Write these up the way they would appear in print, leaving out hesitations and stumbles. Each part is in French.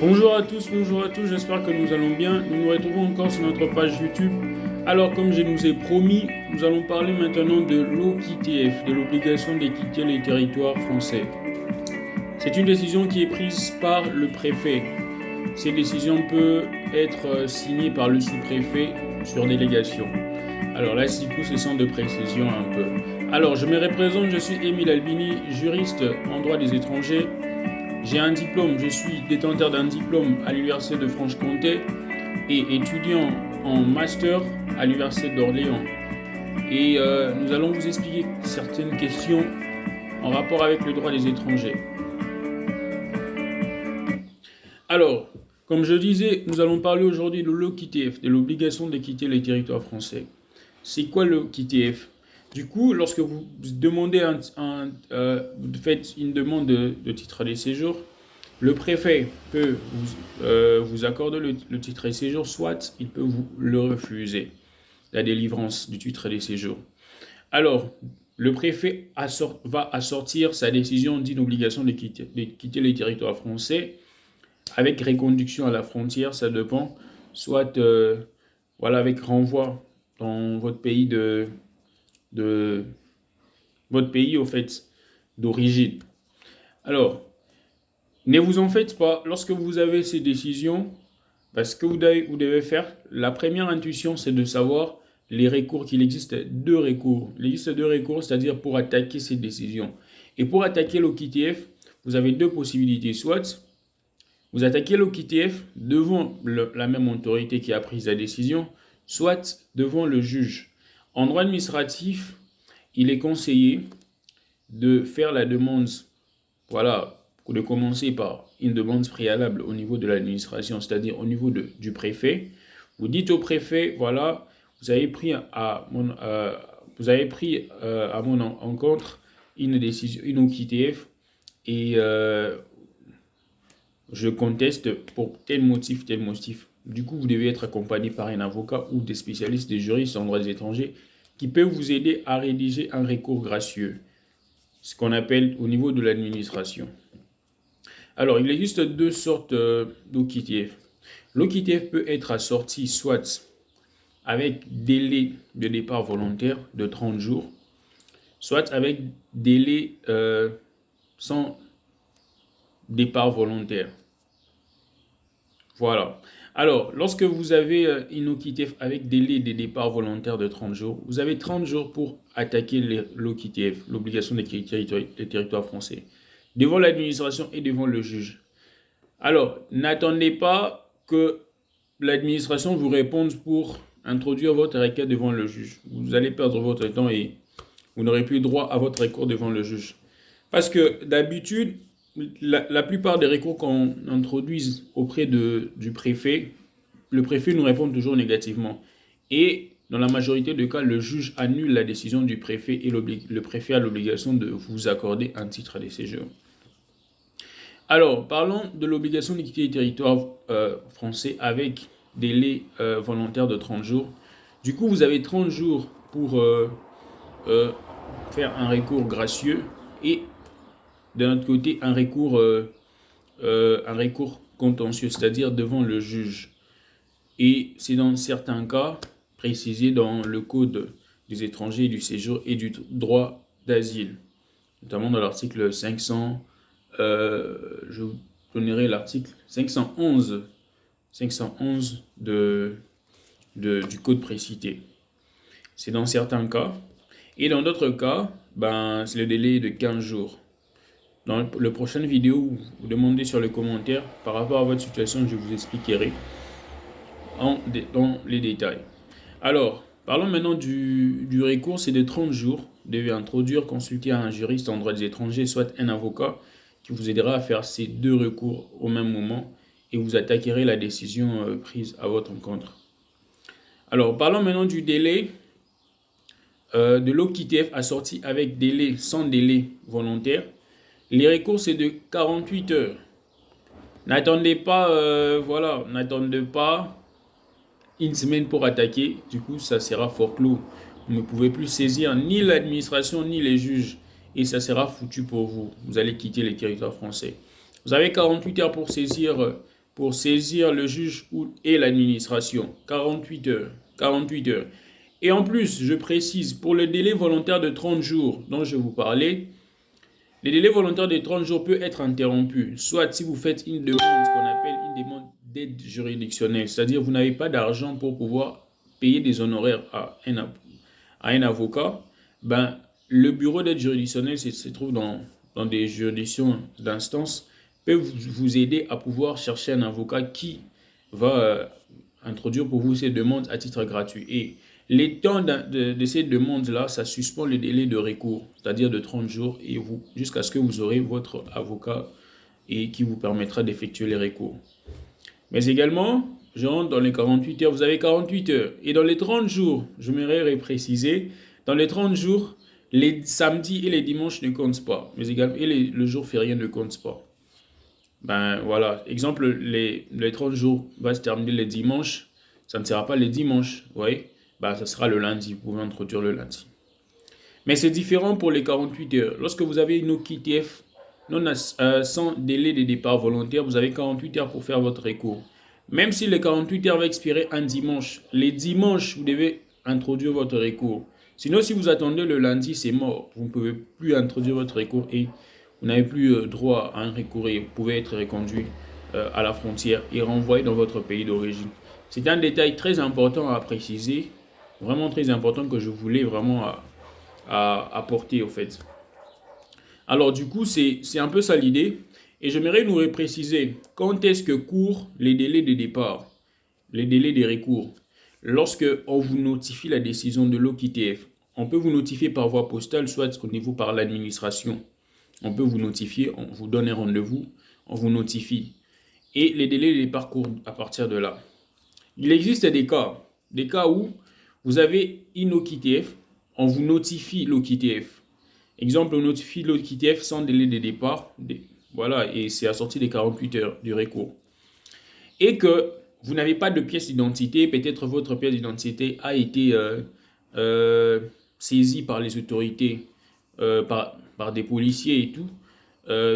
Bonjour à tous, j'espère que nous allons bien. Nous nous retrouvons encore sur notre page YouTube. Alors, comme je nous ai promis, nous allons parler maintenant de l'OQTF, de l'obligation de quitter les territoires français. C'est une décision qui est prise par le préfet. Ces décisions peuvent être signées par le sous-préfet sur délégation. Alors là, du coup, ce sont de précisions un peu. Alors, je me représente, je suis Émile Albini, juriste en droit des étrangers. J'ai un diplôme, je suis détenteur d'un diplôme à l'Université de Franche-Comté et étudiant en master à l'Université d'Orléans. Et nous allons vous expliquer certaines questions en rapport avec le droit des étrangers. Alors, comme je disais, nous allons parler aujourd'hui de l'OQTF, de l'obligation de quitter les territoires français. C'est quoi l'OQTF? Du coup, lorsque vous demandez faites une demande de titre de séjour, le préfet peut vous accorder le titre de séjour, soit il peut vous le refuser, la délivrance du titre de séjour. Alors, le préfet va assortir sa décision d'inobligation de quitter les territoires français avec reconduction à la frontière, ça dépend, soit avec renvoi dans votre pays au fait d'origine. Alors, ne vous en faites pas, lorsque vous avez ces décisions, parce que vous devez faire, la première intuition, c'est de savoir les recours, qu'il existe deux recours. Il existe deux recours, c'est-à-dire pour attaquer ces décisions. Et pour attaquer l'OQTF, vous avez deux possibilités. Soit vous attaquez l'OQTF devant la même autorité qui a pris la décision, soit devant le juge. En droit administratif, il est conseillé de faire la demande, de commencer par une demande préalable au niveau de l'administration, c'est-à-dire au niveau du préfet. Vous dites au préfet, voilà, vous avez pris à mon encontre une décision, une OQTF, et je conteste pour tel motif, tel motif. Du coup, vous devez être accompagné par un avocat ou des spécialistes, des juristes en droit des étrangers qui peuvent vous aider à rédiger un recours gracieux, ce qu'on appelle au niveau de l'administration. Alors, il existe deux sortes d'OQTF. L'OQTF peut être assorti soit avec délai de départ volontaire de 30 jours, soit avec délai sans départ volontaire. Voilà. Alors, lorsque vous avez une OQTF avec délai de départ volontaire de 30 jours, vous avez 30 jours pour attaquer l'OQTF, l'obligation des territoires français, devant l'administration et devant le juge. Alors, n'attendez pas que l'administration vous réponde pour introduire votre requête devant le juge. Vous allez perdre votre temps et vous n'aurez plus droit à votre recours devant le juge. Parce que d'habitude, la plupart des recours qu'on introduise auprès du préfet, le préfet nous répond toujours négativement. Et dans la majorité des cas, le juge annule la décision du préfet et le préfet a l'obligation de vous accorder un titre de séjour. Alors, parlons de l'obligation de quitter les territoires français avec délai volontaire de 30 jours. Du coup, vous avez 30 jours pour faire un recours gracieux et d'un autre côté un recours contentieux, c'est-à-dire devant le juge. Et c'est dans certains cas précisé dans le Code des étrangers, du séjour et du droit d'asile, notamment dans l'article 500. Je vous donnerai l'article 511 du code précité. C'est dans certains cas. Et dans d'autres cas, c'est le délai de 15 jours. Dans la prochaine vidéo, vous demandez sur les commentaires par rapport à votre situation, je vous expliquerai dans les détails. Alors, parlons maintenant du recours, c'est de 30 jours. Vous devez introduire, consulter un juriste en droit des étrangers, soit un avocat, qui vous aidera à faire ces deux recours au même moment et vous attaquerez la décision prise à votre encontre. Alors, parlons maintenant du délai de l'OQTF assorti avec délai sans délai volontaire. Les recours, c'est de 48 heures. N'attendez pas, n'attendez pas une semaine pour attaquer. Du coup, ça sera forclos. Vous ne pouvez plus saisir ni l'administration ni les juges. Et ça sera foutu pour vous. Vous allez quitter les territoires français. Vous avez 48 heures pour saisir pour saisir le juge et l'administration. 48 heures. 48 heures. Et en plus, je précise, pour le délai volontaire de 30 jours dont je vous parlais, le délai volontaire de 30 jours peut être interrompu, soit si vous faites une demande, ce qu'on appelle une demande d'aide juridictionnelle, c'est-à-dire vous n'avez pas d'argent pour pouvoir payer des honoraires à un avocat, ben, le bureau d'aide juridictionnelle se trouve dans des juridictions d'instance, peut vous aider à pouvoir chercher un avocat qui va introduire pour vous ces demandes à titre gratuit. Et les temps de ces demandes-là, ça suspend le délai de recours, c'est-à-dire de 30 jours, et jusqu'à ce que vous aurez votre avocat et qui vous permettra d'effectuer les recours. Mais également, genre dans les 48 heures, vous avez 48 heures. Et dans les 30 jours, je m'aimerais préciser, dans les 30 jours, les samedis et les dimanches ne comptent pas. Mais également, et le jour férié ne compte pas. Ben voilà, exemple, les 30 jours va se terminer le dimanche. Ça ne sera pas le dimanche, vous voyez? Ben, ça sera le lundi, vous pouvez introduire le lundi. Mais c'est différent pour les 48 heures. Lorsque vous avez une OQTF sans délai de départ volontaire, vous avez 48 heures pour faire votre recours. Même si les 48 heures va expirer un dimanche, les dimanches, vous devez introduire votre recours. Sinon, si vous attendez le lundi, c'est mort. Vous ne pouvez plus introduire votre recours et vous n'avez plus droit à un recours et vous pouvez être reconduit à la frontière et renvoyé dans votre pays d'origine. C'est un détail très important à préciser, vraiment très important que je voulais vraiment apporter au fait. Alors du coup, c'est un peu ça l'idée. Et j'aimerais nous préciser quand est-ce que courent les délais de départ, les délais des recours. Lorsque on vous notifie la décision de l'OQTF, on peut vous notifier par voie postale, soit au niveau par l'administration. On peut vous notifier, on vous donne un rendez-vous, on vous notifie. Et les délais de départ courent à partir de là. Il existe des cas où vous avez une OQTF, on vous notifie l'OQTF. Exemple, on notifie l'OQTF sans délai de départ, voilà, et c'est assorti des 48 heures du recours. Et que vous n'avez pas de pièce d'identité, peut-être votre pièce d'identité a été saisie par les autorités, par des policiers et tout,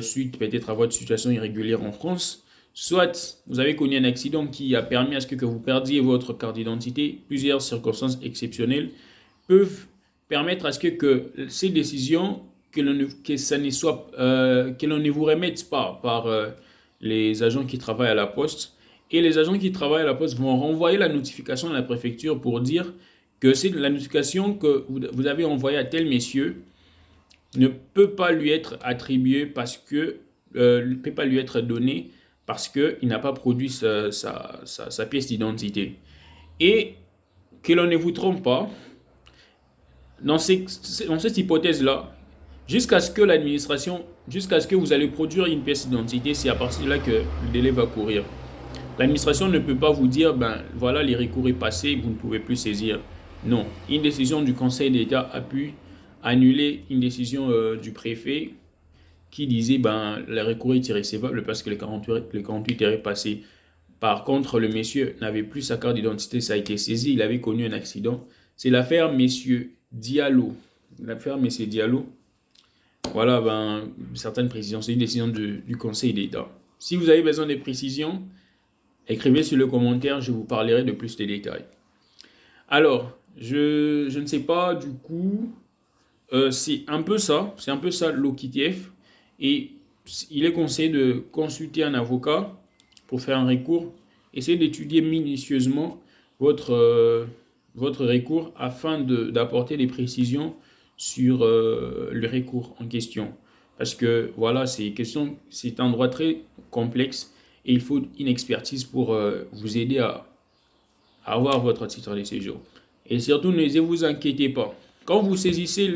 suite peut-être à votre situation irrégulière en France. Soit vous avez connu un accident qui a permis à ce que vous perdiez votre carte d'identité. Plusieurs circonstances exceptionnelles peuvent permettre à ce que ces décisions, que l'on ne vous remette pas par les agents qui travaillent à la poste. Et les agents qui travaillent à la poste vont renvoyer la notification à la préfecture pour dire que c'est la notification que vous avez envoyée à tel monsieur ne peut pas lui être attribuée parce que ne peut pas lui être donnée parce qu'il n'a pas produit sa pièce d'identité. Et que l'on ne vous trompe pas, dans cette hypothèse-là, jusqu'à ce que vous allez produire une pièce d'identité, c'est à partir de là que le délai va courir. L'administration ne peut pas vous dire, ben voilà, les recours est passé, vous ne pouvez plus saisir. Non, une décision du Conseil d'État a pu annuler une décision du préfet qui disait, ben le recours est irrécevable parce que les 48 heures est passé. Par contre, le monsieur n'avait plus sa carte d'identité, ça a été saisi, il avait connu un accident. C'est l'affaire Messieurs Diallo. L'affaire Messieurs Diallo. Voilà, ben, certaines précisions. C'est une décision du Conseil d'État. Si vous avez besoin de précisions, écrivez sur le commentaire, je vous parlerai de plus de détails. Alors, je ne sais pas, du coup, c'est un peu ça l'OQTF. Et il est conseillé de consulter un avocat pour faire un recours. Essayez d'étudier minutieusement votre recours afin d'apporter des précisions sur le recours en question. Parce que voilà, c'est un droit très complexe et il faut une expertise pour vous aider à avoir votre titre de séjour. Et surtout, ne vous inquiétez pas. Quand vous saisissez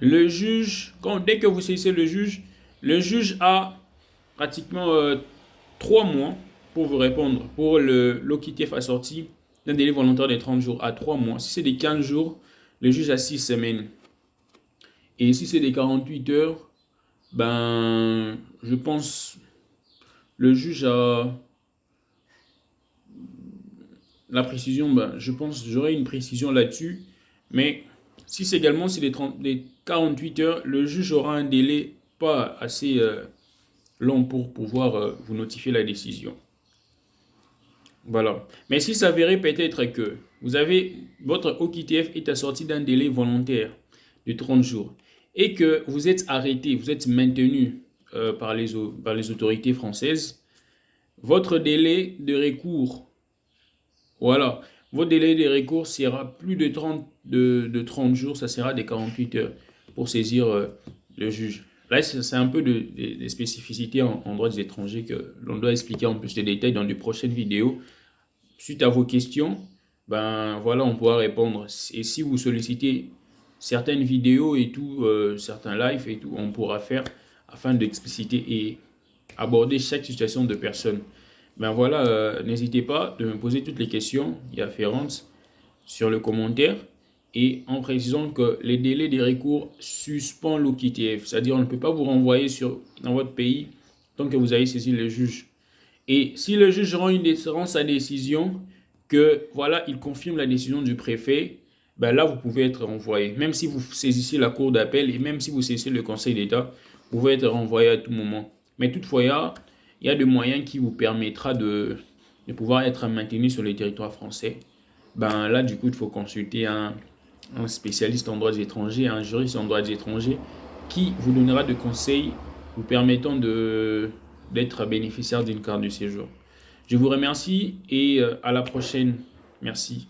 dès que vous saisissez le juge a pratiquement 3 mois pour vous répondre. Pour l'OQTF assorti d'un délai volontaire de 30 jours à 3 mois. Si c'est des 15 jours, le juge a 6 semaines. Et si c'est des 48 heures, ben, je pense, le juge a la précision, ben, je pense j'aurai une précision là-dessus. Mais si c'est des 48 heures, le juge aura un délai pas assez long pour pouvoir vous notifier la décision. Voilà. Mais s'il s'avérait peut-être que votre OQTF est assorti d'un délai volontaire de 30 jours et que vous êtes arrêté, vous êtes maintenu par les autorités françaises, votre délai de recours, voilà, votre délai de recours sera plus de 30 jours, ça sera des 48 heures pour saisir le juge. Là, c'est un peu des spécificités en droit des étrangers que l'on doit expliquer en plus de détails dans de prochaines vidéos. Suite à vos questions, ben voilà, on pourra répondre. Et si vous sollicitez certaines vidéos et tout, certains lives et tout, on pourra faire afin d'expliciter et aborder chaque situation de personne. Ben voilà, n'hésitez pas de me poser toutes les questions y afférentes sur le commentaire et en précisant que les délais des recours suspendent l'OQTF, c'est-à-dire on ne peut pas vous renvoyer dans votre pays tant que vous avez saisi le juge. Et si le juge rend sa décision, que voilà, il confirme la décision du préfet, ben là, vous pouvez être renvoyé. Même si vous saisissez la cour d'appel et même si vous saisissez le Conseil d'État, vous pouvez être renvoyé à tout moment. Mais toutefois, il y a des moyens qui vous permettra de pouvoir être maintenu sur le territoire français. Ben là, du coup, il faut consulter un spécialiste en droits étrangers, un juriste en droits étrangers, qui vous donnera des conseils vous permettant d'être bénéficiaire d'une carte de séjour. Je vous remercie et à la prochaine. Merci.